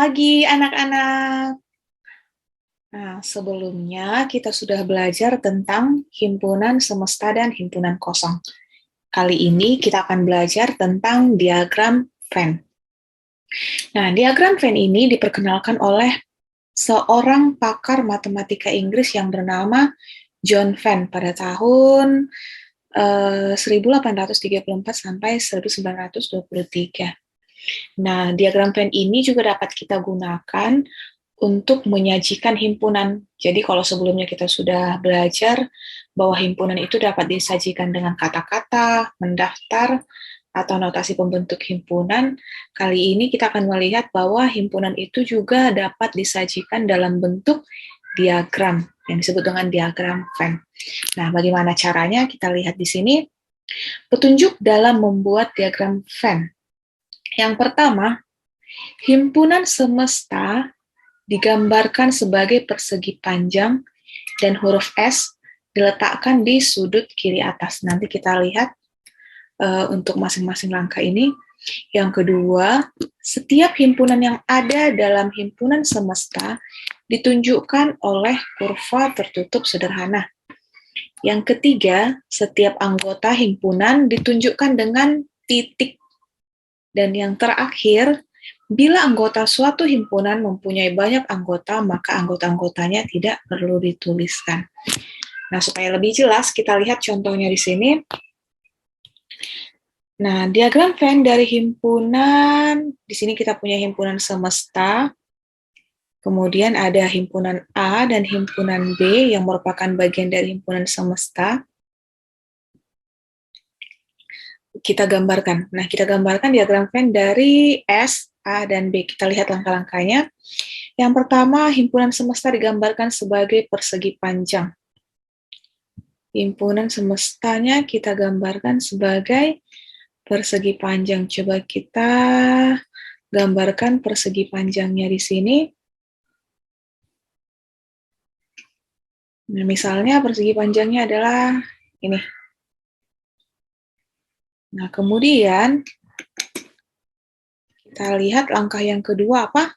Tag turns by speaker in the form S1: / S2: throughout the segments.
S1: pagi anak-anak. Nah, sebelumnya kita sudah belajar tentang himpunan semesta dan himpunan kosong. Kali ini kita akan belajar tentang diagram Venn. Nah, diagram Venn ini diperkenalkan oleh seorang pakar matematika Inggris yang bernama John Venn pada tahun 1834 sampai 1923. Nah, diagram Venn ini juga dapat kita gunakan untuk menyajikan himpunan. Jadi kalau sebelumnya kita sudah belajar bahwa himpunan itu dapat disajikan dengan kata-kata, mendaftar, atau notasi pembentuk himpunan, kali ini kita akan melihat bahwa himpunan itu juga dapat disajikan dalam bentuk diagram yang disebut dengan diagram Venn. Nah, bagaimana caranya? Kita lihat di sini. Petunjuk dalam membuat diagram Venn. Yang pertama, himpunan semesta digambarkan sebagai persegi panjang dan huruf S diletakkan di sudut kiri atas. Nanti kita lihat untuk masing-masing langkah ini. Yang kedua, setiap himpunan yang ada dalam himpunan semesta ditunjukkan oleh kurva tertutup sederhana. Yang ketiga, setiap anggota himpunan ditunjukkan dengan titik. Dan yang terakhir, bila anggota suatu himpunan mempunyai banyak anggota, maka anggota-anggotanya tidak perlu dituliskan. Nah, supaya lebih jelas, kita lihat contohnya di sini. Nah, diagram Venn dari himpunan, di sini kita punya himpunan semesta, kemudian ada himpunan A dan himpunan B yang merupakan bagian dari himpunan semesta. Kita gambarkan. Nah, kita gambarkan diagram Venn dari S, A, dan B. Kita lihat langkah-langkahnya. Yang pertama, himpunan semesta digambarkan sebagai persegi panjang. Himpunan semestanya kita gambarkan sebagai persegi panjang. Coba kita gambarkan persegi panjangnya di sini. Nah, misalnya persegi panjangnya adalah ini. Nah, kemudian kita lihat langkah yang kedua apa?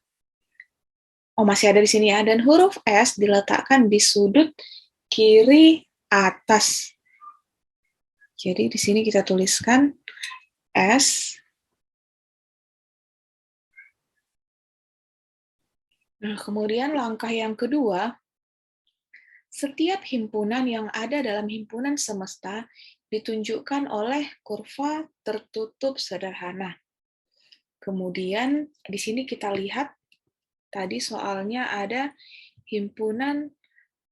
S1: Oh, masih ada di sini ya. Dan huruf S diletakkan di sudut kiri atas. Jadi di sini kita tuliskan S. Nah, kemudian langkah yang kedua, setiap himpunan yang ada dalam himpunan semesta ditunjukkan oleh kurva tertutup sederhana. Kemudian di sini kita lihat tadi soalnya ada himpunan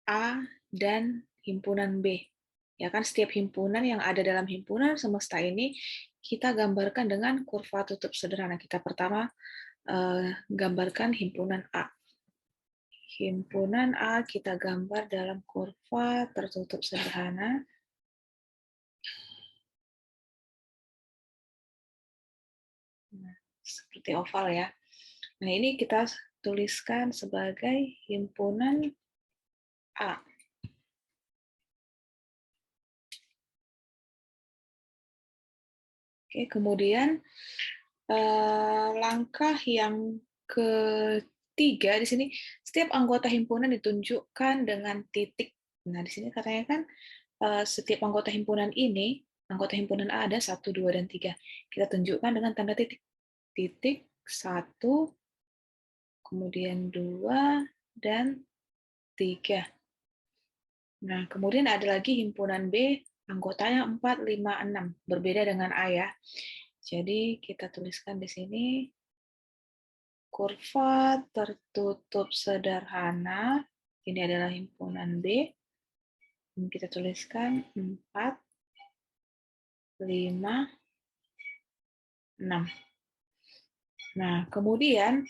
S1: A dan himpunan B. Ya kan, setiap himpunan yang ada dalam himpunan semesta ini kita gambarkan dengan kurva tutup sederhana. Kita pertama gambarkan himpunan A. Himpunan A kita gambar dalam kurva tertutup sederhana. Nah, seperti oval ya. Nah, ini kita tuliskan sebagai himpunan A. Oke, kemudian langkah yang ketiga di sini, setiap anggota himpunan ditunjukkan dengan titik. Nah, di sini katanya kan setiap anggota himpunan ini, anggota himpunan A ada 1, 2, dan 3. Kita tunjukkan dengan tanda titik. Titik 1, kemudian 2, dan 3. Nah, kemudian ada lagi himpunan B, anggotanya 4, 5, 6. Berbeda dengan A ya. Jadi kita tuliskan di sini kurva tertutup sederhana. Ini adalah himpunan B. Ini kita tuliskan 4, 5, 6. Nah, kemudian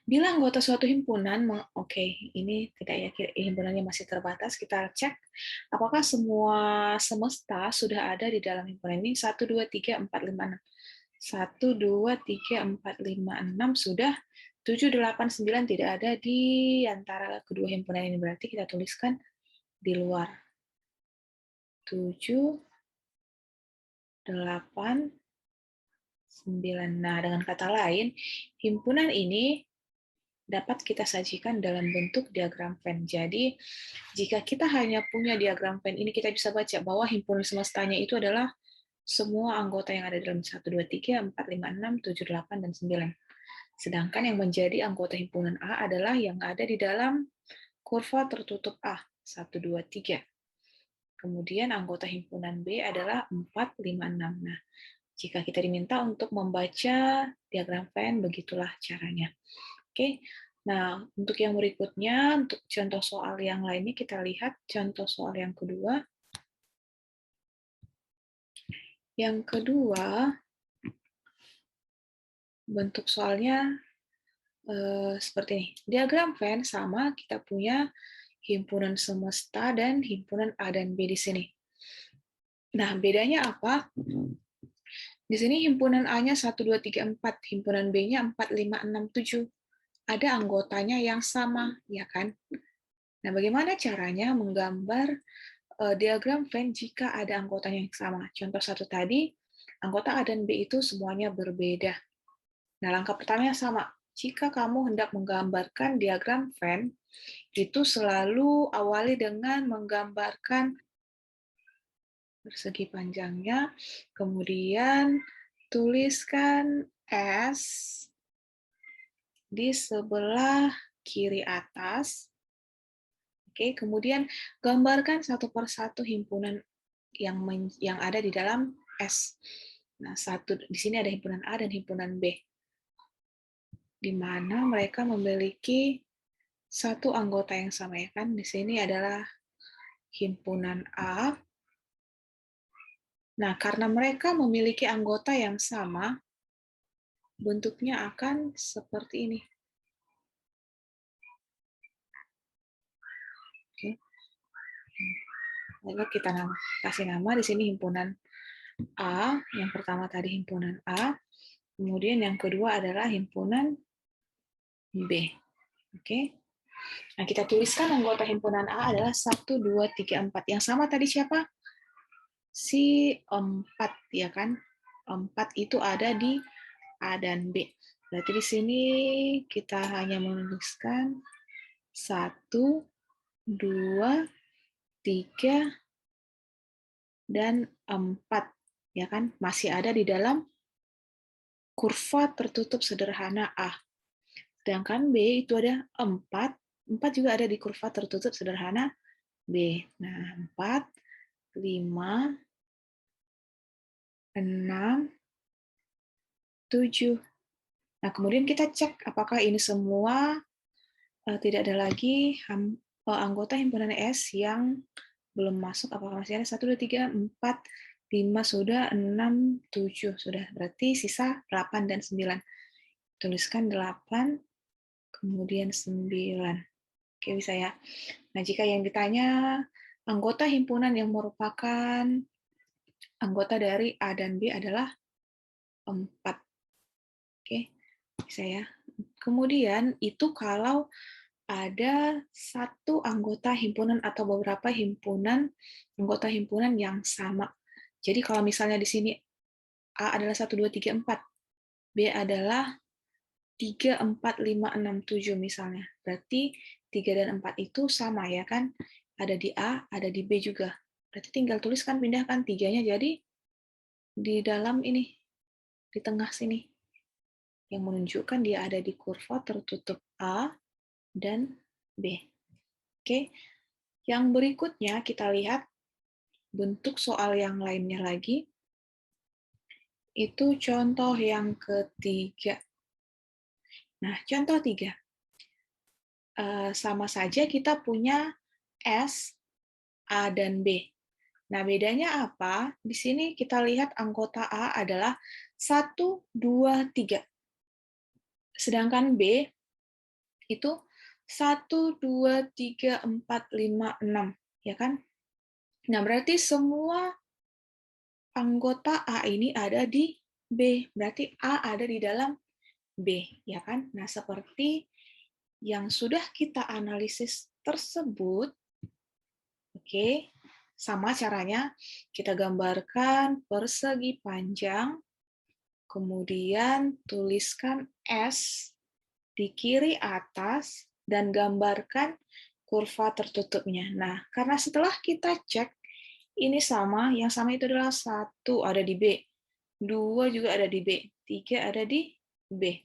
S1: bila anggota suatu himpunan, oke, ini tidak ya, himpunannya masih terbatas, kita cek apakah semua semesta sudah ada di dalam himpunan ini. 1, 2, 3, 4, 5, 6. 1, 2, 3, 4, 5, 6 sudah. 7, 8, 9 tidak ada di antara kedua himpunan ini. Berarti kita tuliskan di luar. 7, 8, 9. Nah, dengan kata lain, himpunan ini dapat kita sajikan dalam bentuk diagram Venn. Jadi, jika kita hanya punya diagram Venn ini, kita bisa baca bahwa himpunan semestanya itu adalah semua anggota yang ada dalam 1, 2, 3, 4, 5, 6, 7, 8, dan 9. Sedangkan yang menjadi anggota himpunan A adalah yang ada di dalam kurva tertutup A, 1, 2, 3. Kemudian anggota himpunan B adalah 4, 5, 6. Nah, jika kita diminta untuk membaca diagram Venn, begitulah caranya. Oke, nah untuk yang berikutnya, untuk contoh soal yang lainnya, kita lihat contoh soal yang kedua. Yang kedua, bentuk soalnya seperti ini. Diagram Venn sama, kita punya himpunan semesta dan himpunan A dan B di sini. Nah, bedanya apa? Di sini himpunan A-nya 1, 2, 3, 4, himpunan B-nya 4, 5, 6, 7. Ada anggotanya yang sama, ya kan? Nah, bagaimana caranya menggambar diagram Venn jika ada anggotanya yang sama? Contoh satu tadi, anggota A dan B itu semuanya berbeda. Nah, langkah pertamanya sama. Jika kamu hendak menggambarkan diagram Venn, itu selalu awali dengan menggambarkan persegi panjangnya, kemudian tuliskan S di sebelah kiri atas. Oke, kemudian gambarkan satu persatu himpunan yang ada di dalam S. Nah, di sini ada himpunan A dan himpunan B, di mana mereka memiliki satu anggota yang sama, ya kan? Di sini adalah himpunan A. Nah, karena mereka memiliki anggota yang sama, bentuknya akan seperti ini. Oke. Lalu kita kasih nama di sini himpunan A. Yang pertama tadi himpunan A. Kemudian yang kedua adalah himpunan B. Oke. Nah, kita tuliskan anggota himpunan A adalah 1, 2, 3, 4. Yang sama tadi siapa? Si 4, ya kan? 4 itu ada di A dan B. Berarti di sini kita hanya menuliskan 1, 2, 3, dan 4. Ya kan? Masih ada di dalam kurva tertutup sederhana A. Sedangkan B itu ada 4. 4 juga ada di kurva tertutup sederhana B. Nah, 4, 5, 6, 7. Nah, kemudian kita cek apakah ini semua tidak ada lagi anggota himpunan S yang belum masuk. Apakah masih ada 1, 2, 3, 4, 5 sudah, 6, 7 sudah. Berarti sisa 8 dan 9. Tuliskan 8, kemudian 9. Oke, bisa ya. Nah, jika yang ditanya anggota himpunan yang merupakan anggota dari A dan B adalah 4. Oke, bisa ya. Kemudian itu kalau ada satu anggota himpunan atau beberapa anggota himpunan yang sama. Jadi kalau misalnya di sini A adalah 1, 2, 3, 4, B adalah 3, 4, 5, 6, 7 misalnya. Berarti 3 dan 4 itu sama, ya kan? Ada di A, ada di B juga. Berarti tinggal tuliskan, pindahkan 3-nya jadi di dalam ini, di tengah sini, yang menunjukkan dia ada di kurva tertutup A dan B. Oke, yang berikutnya kita lihat bentuk soal yang lainnya lagi. Itu contoh yang ketiga. Nah, contoh 3. Sama saja kita punya S, A, dan B. Nah, bedanya apa? Di sini kita lihat anggota A adalah 1, 2, 3. Sedangkan B itu 1, 2, 3, 4, 5, 6. Ya kan? Nah, berarti semua anggota A ini ada di B. Berarti A ada di dalam B. Ya kan? Nah, seperti yang sudah kita analisis tersebut, oke, sama caranya kita gambarkan persegi panjang Kemudian tuliskan S di kiri atas dan gambarkan kurva tertutupnya. Nah, karena setelah kita cek, ini sama, yang sama itu adalah 1 ada di B, 2 juga ada di B, 3 ada di B.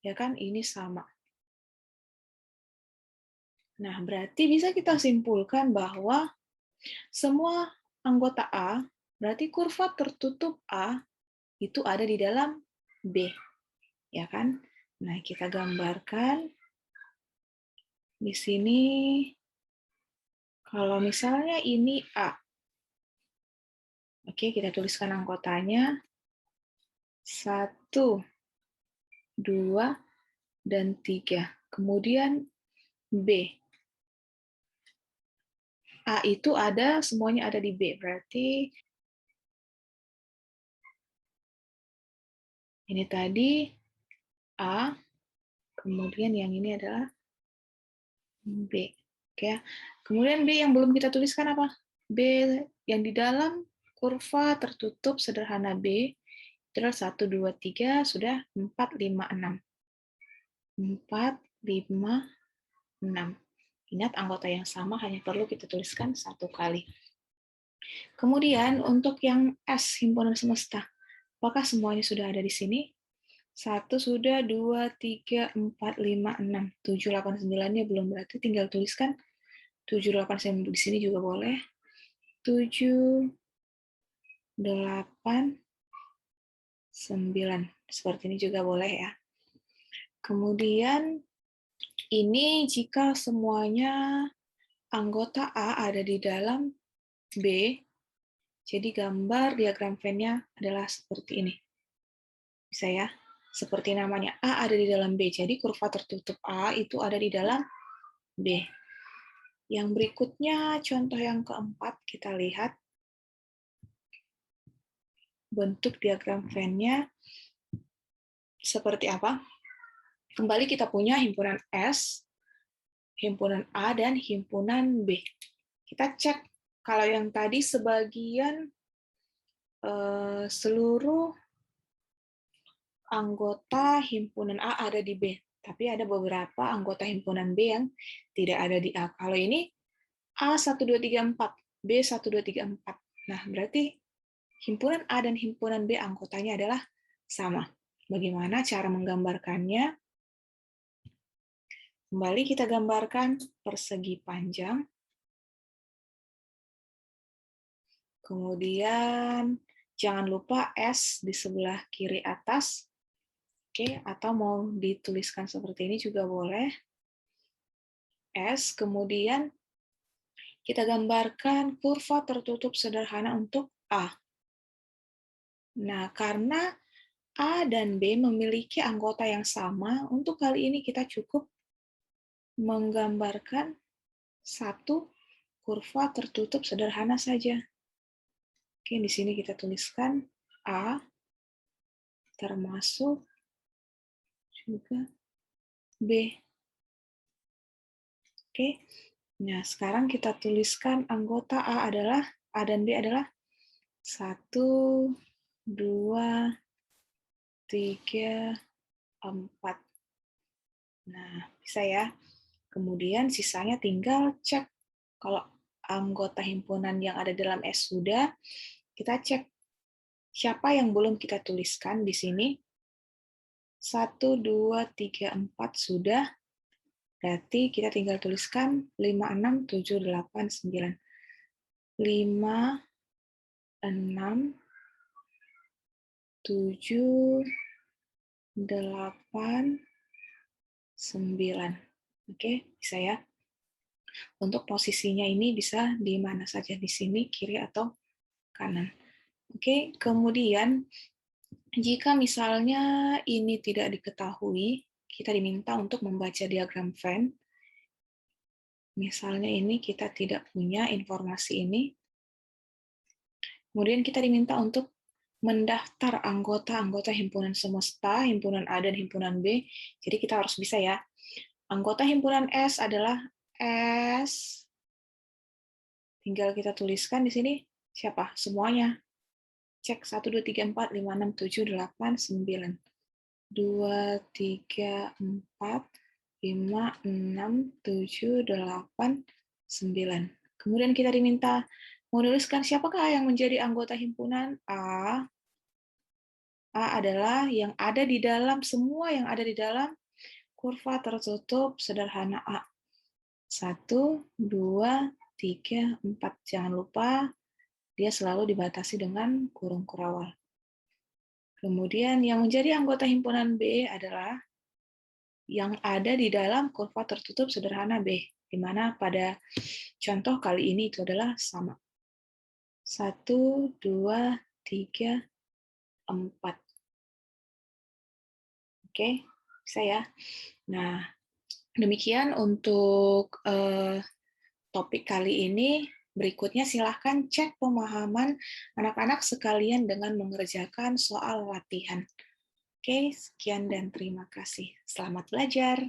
S1: Ya kan, ini sama. Nah, berarti bisa kita simpulkan bahwa semua anggota A, berarti kurva tertutup A itu ada di dalam B. Ya kan? Nah, kita gambarkan di sini. Kalau misalnya ini A. Oke, kita tuliskan anggotanya. 1, 2, dan 3. Kemudian B. A itu ada, semuanya ada di B. Berarti ini tadi A, kemudian yang ini adalah B. Oke ya. Kemudian B yang belum kita tuliskan apa? B yang di dalam kurva tertutup sederhana B, terus 1, 2, 3, sudah 4, 5, 6. 4, 5, 6. Ingat, anggota yang sama hanya perlu kita tuliskan 1 kali. Kemudian untuk yang S, himpunan semesta, apakah semuanya sudah ada di sini? 1 sudah, 2, 3, 4, 5, 6, 7, 8, 9-nya belum, berarti tinggal tuliskan 7, 8, 9 di sini juga boleh. 7, 8, 9. Seperti ini juga boleh ya. Kemudian ini jika semuanya anggota A ada di dalam B, jadi gambar diagram Venn-nya adalah seperti ini. Bisa ya? Seperti namanya, A ada di dalam B. Jadi kurva tertutup A itu ada di dalam B. Yang berikutnya, contoh yang keempat, kita lihat bentuk diagram Venn-nya seperti apa. Kembali kita punya himpunan S, himpunan A, dan himpunan B. Kita cek kalau yang tadi sebagian seluruh anggota himpunan A ada di B, tapi ada beberapa anggota himpunan B yang tidak ada di A. Kalau ini A 1, 2, 3, 4, B 1, 2, 3, 4. Nah, berarti himpunan A dan himpunan B anggotanya adalah sama. Bagaimana cara menggambarkannya? Kembali kita gambarkan persegi panjang. Kemudian jangan lupa S di sebelah kiri atas. Oke, atau mau dituliskan seperti ini juga boleh. S, kemudian kita gambarkan kurva tertutup sederhana untuk A. Nah, karena A dan B memiliki anggota yang sama, untuk kali ini kita cukup menggambarkan satu kurva tertutup sederhana saja. Oke, di sini kita tuliskan A, termasuk juga B. Oke, nah sekarang kita tuliskan anggota A dan B adalah 1, 2, 3, 4. Nah, bisa ya. Kemudian sisanya tinggal cek. Kalau anggota himpunan yang ada dalam S sudah, kita cek siapa yang belum kita tuliskan di sini. 1, 2, 3, 4 sudah. Berarti kita tinggal tuliskan 5, 6, 7, 8, 9. 5, 6, 7, 8, 9. Oke, bisa ya. Untuk posisinya ini bisa di mana saja, di sini, kiri, atau kanan. Oke, kemudian jika misalnya ini tidak diketahui, kita diminta untuk membaca diagram Venn. Misalnya ini kita tidak punya informasi ini. Kemudian kita diminta untuk mendaftar anggota-anggota himpunan semesta, himpunan A dan himpunan B. Jadi kita harus bisa ya. Anggota himpunan S adalah S. Tinggal kita tuliskan di sini siapa? Semuanya. Cek 1, 2, 3, 4, 5, 6, 7, 8, 9. 2, 3, 4, 5, 6, 7, 8, 9. Kemudian kita diminta menuliskan siapakah yang menjadi anggota himpunan A. A adalah yang ada di dalam, semua yang ada di dalam kurva tertutup sederhana A. 1, 2, 3, 4. Jangan lupa dia selalu dibatasi dengan kurung kurawal. Kemudian yang menjadi anggota himpunan B adalah yang ada di dalam kurva tertutup sederhana B, di mana pada contoh kali ini itu adalah sama. 1, 2, 3, 4. Oke, bisa ya. Nah, demikian untuk topik kali ini. Berikutnya silahkan cek pemahaman anak-anak sekalian dengan mengerjakan soal latihan. Oke, sekian dan terima kasih. Selamat belajar.